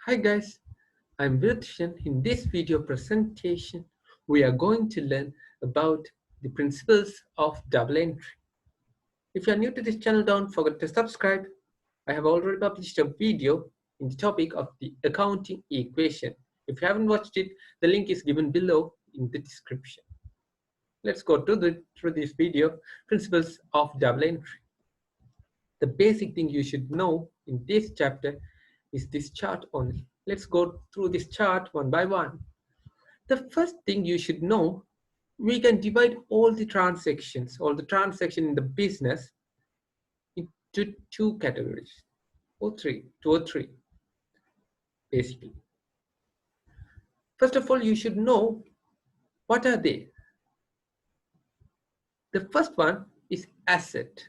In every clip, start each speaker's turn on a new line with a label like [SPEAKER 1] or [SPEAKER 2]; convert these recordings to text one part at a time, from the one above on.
[SPEAKER 1] Hi guys, I'm Virtushan. In this video presentation, we are going to learn about the principles of double entry. If you are new to this channel, don't forget to subscribe. I have already published a video in the topic of the accounting equation. If you haven't watched it, the link is given below in the description. Let's go through this video, principles of double entry. The basic thing you should know in this chapter is this chart only. Let's go through this chart one by one. The first thing you should know, we can divide all the transactions in the business into two categories or two or three, basically. First of all, you should know what are they. The first one is asset.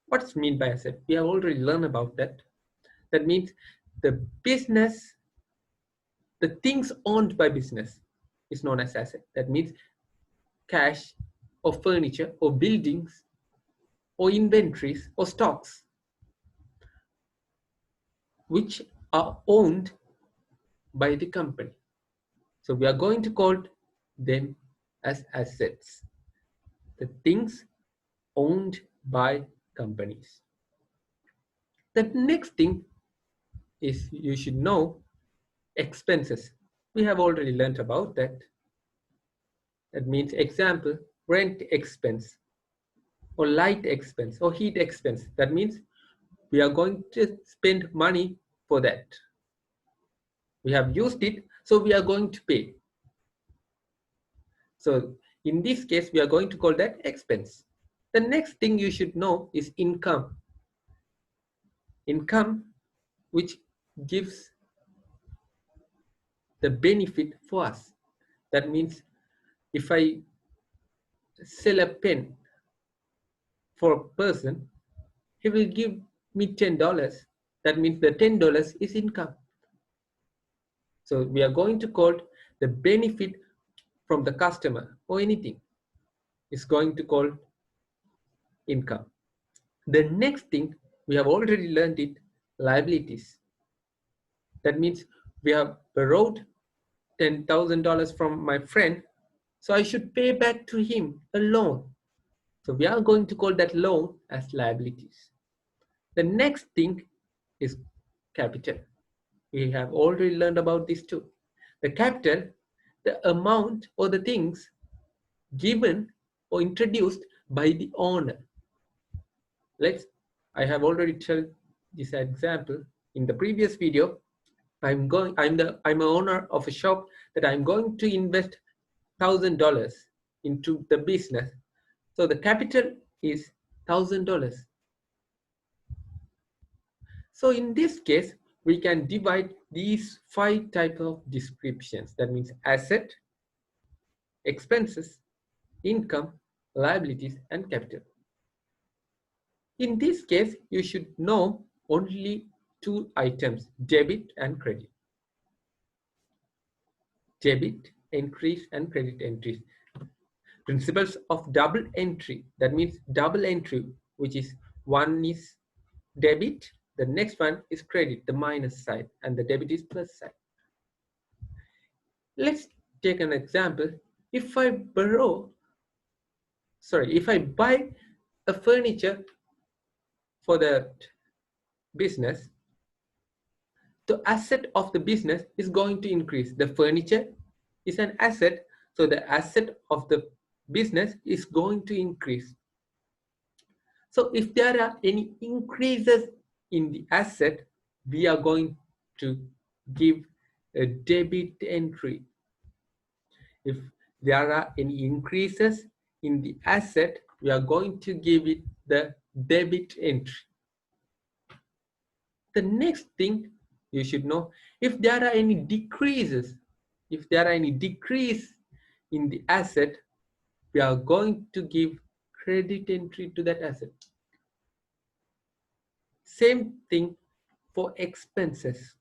[SPEAKER 1] What's mean by asset? We have already learned about that. That means the business, the things owned by business is known as asset. That means cash or furniture or buildings or inventories or stocks which are owned by the company. So we are going to call them as assets. The things owned by companies. The next thing is you should know expenses. We have already learned about that. That means example, rent expense or light expense or heat expense. That means we are going to spend money for that. We have used it, so we are going to pay. So in this case, we are going to call that expense. The next thing you should know is income. Income, which gives the benefit for us. That means if I sell a pen for a person, he will give me $10. That means the $10 is income. So we are going to call the benefit from the customer or anything is going to call income. The next thing, we have already learned it, liabilities. That means we have borrowed $10,000 from my friend, so I should pay back to him a loan. So we are going to call that loan as liabilities. The next thing is capital. We have already learned about this too. The capital, the amount or the things given or introduced by the owner. I have already told this example in the previous video. I'm an owner of a shop that I'm going to invest $1,000 into the business. So the capital is $1,000. So in this case, we can divide these 5 types of descriptions. That means asset, expenses, income, liabilities, and capital. In this case, you should know only 2 items, debit and credit. Debit entries and credit entries. Principles of double entry. That means double entry, which is one is debit, the next one is credit, the minus side, and the debit is plus side. Let's take an example. If I buy a furniture for the business, the asset of the business is going to increase. The furniture is an asset, so the asset of the business is going to increase. So if there are any increases in the asset, we are going to give a debit entry. If there are any increases in the asset, we are going to give it the debit entry. The next thing you should know, if there are any decreases, if there are any decrease in the asset, we are going to give credit entry to that asset. Same thing for expenses.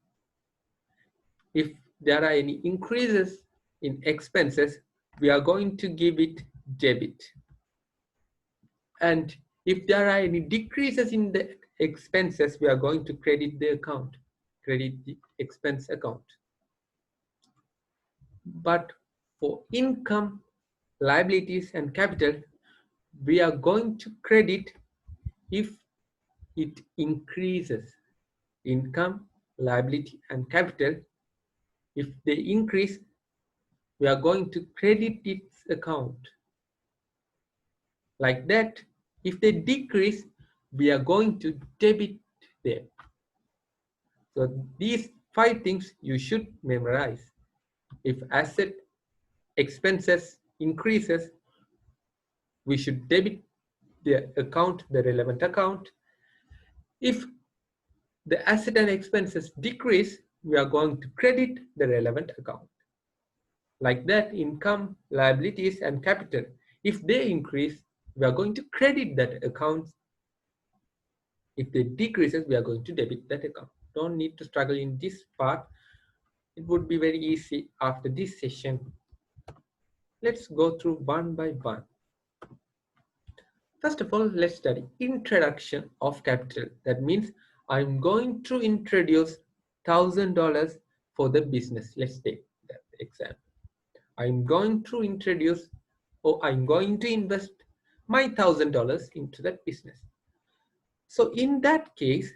[SPEAKER 1] If there are any increases in expenses, we are going to give it debit. And if there are any decreases in the expenses, we are going to credit the account, credit the expense account. But for income, liabilities, and capital, we are going to credit if it increases. Income, liability, and capital, if they increase, we are going to credit its account. Like that, if they decrease, we are going to debit them. So these 5 things you should memorize. If asset expenses increases, we should debit the account, the relevant account. If the asset and expenses decrease, we are going to credit the relevant account. Like that, income, liabilities, and capital, if they increase, we are going to credit that account. If they decreases, we are going to debit that account. Don't need to struggle in this part. It would be very easy after this session. Let's go through one by one. First of all, let's study introduction of capital. That means I'm going to introduce $1,000 for the business. Let's take that example. I'm going to introduce, or I'm going to invest my $1,000 into that business. So in that case,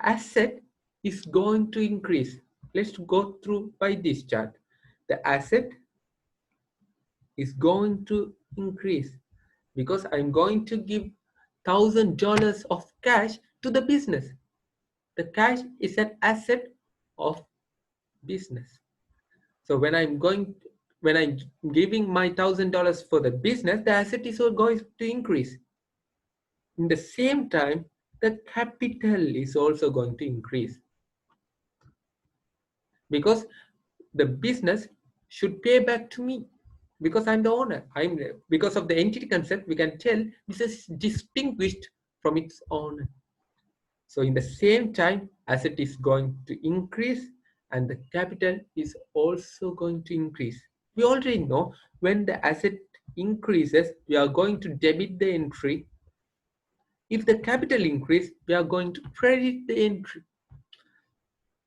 [SPEAKER 1] asset is going to increase. Let's go through by this chart. The asset is going to increase because I'm going to give $1,000 of cash to the business. The cash is an asset of business. So when I'm giving my $1,000 for the business, the asset is going to increase. In the same time, the capital is also going to increase because the business should pay back to me because I'm the owner. Because of the entity concept, we can tell this is distinguished from its owner. So in the same time, asset is going to increase and the capital is also going to increase. We already know when the asset increases, we are going to debit the entry. If the capital increase, we are going to credit the entry.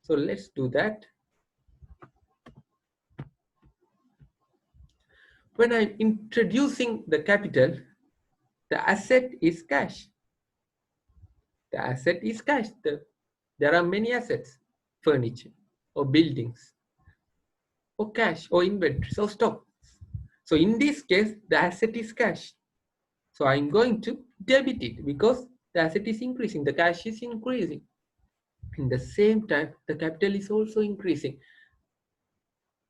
[SPEAKER 1] So let's do that. When I'm introducing the capital, the asset is cash. The asset is cash. There are many assets, furniture or buildings or cash or inventories or stock. So in this case, the asset is cash. So I'm going to debit it because the asset is increasing, the cash is increasing. In the same time, the capital is also increasing.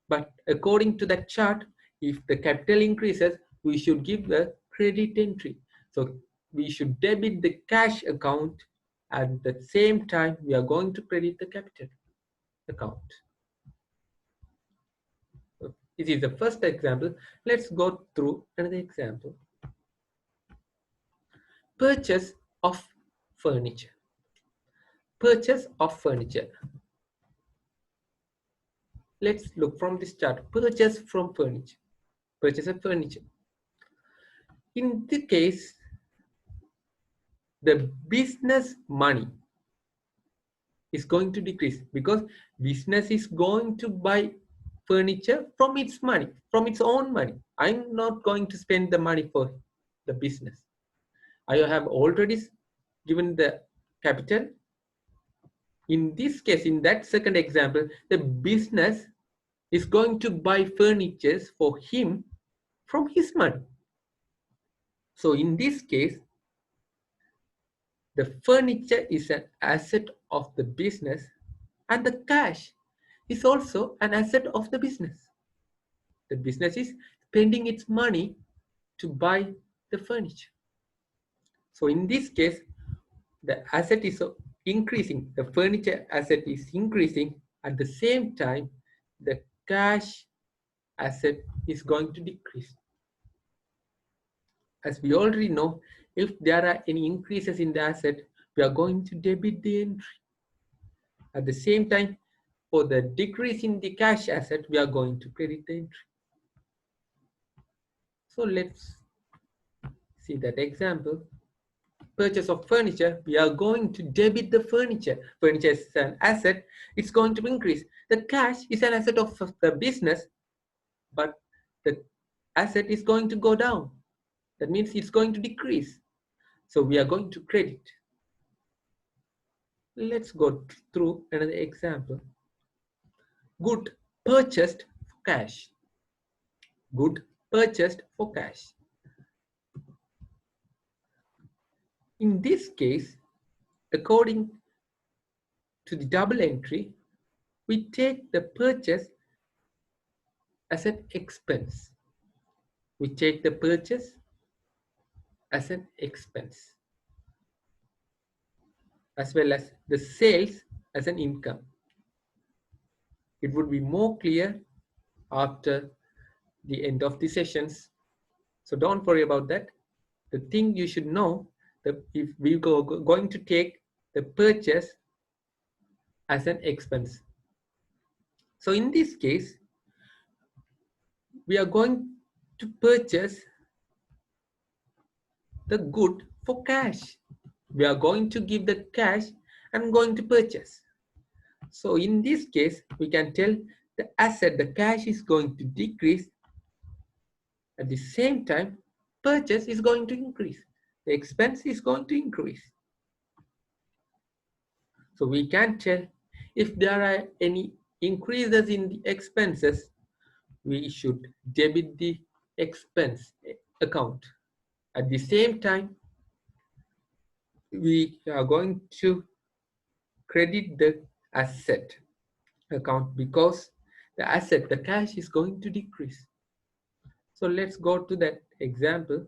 [SPEAKER 1] But according to that chart, if the capital increases, we should give the credit entry. So we should debit the cash account. At the same time, we are going to credit the capital account. So this is the first example. Let's go through another example. Purchase of furniture. Purchase of furniture. Let's look from this chart. Purchase from furniture. Purchase of furniture. In the case, the business money is going to decrease because business is going to buy furniture from its money, from its own money. I'm not going to spend the money for the business. I have already given the capital. In this case, in that second example, the business is going to buy furniture for him from his money. So in this case, the furniture is an asset of the business and the cash is also an asset of the business. The business is spending its money to buy the furniture. So in this case, the asset is increasing, the furniture asset is increasing. At the same time, the cash asset is going to decrease. As we already know, if there are any increases in the asset, we are going to debit the entry. At the same time, for the decrease in the cash asset, we are going to credit the entry. So let's see that example. purchase of furniture, we are going to debit the furniture. Furniture is an asset, it's going to increase. The cash is an asset of the business, but the asset is going to go down. That means it's going to decrease. So we are going to credit. Let's go through another example. Good purchased for cash. Good purchased for cash. In this case, according to the double entry, we take the purchase as an expense. We take the purchase as an expense, as well as the sales as an income. It would be more clear after the end of the sessions. So don't worry about that. The thing you should know that if we going to take the purchase as an expense. So in this case, we are going to purchase the good for cash. We are going to give the cash and going to purchase. So in this case, we can tell the asset, the cash is going to decrease. At the same time, purchase is going to increase. The expense is going to increase. So we can tell if there are any increases in the expenses, we should debit the expense account. At the same time, we are going to credit the asset account because the asset, the cash is going to decrease. So let's go to that example.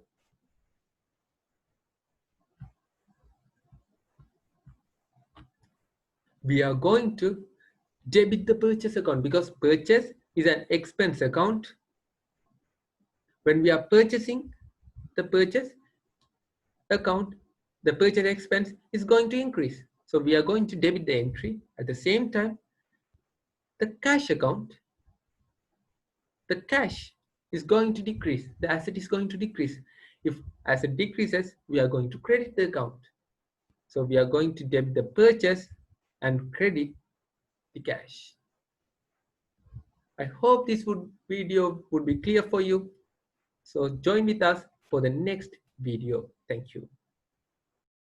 [SPEAKER 1] We are going to debit the purchase account because purchase is an expense account. When we are purchasing the purchase account, the purchase expense is going to increase. So we are going to debit the entry. At the same time, the cash account, the cash is going to decrease. The asset is going to decrease. If asset decreases, we are going to credit the account. So we are going to debit the purchase and credit the cash. I hope this video would be clear for you. So join with us for the next video. Thank you.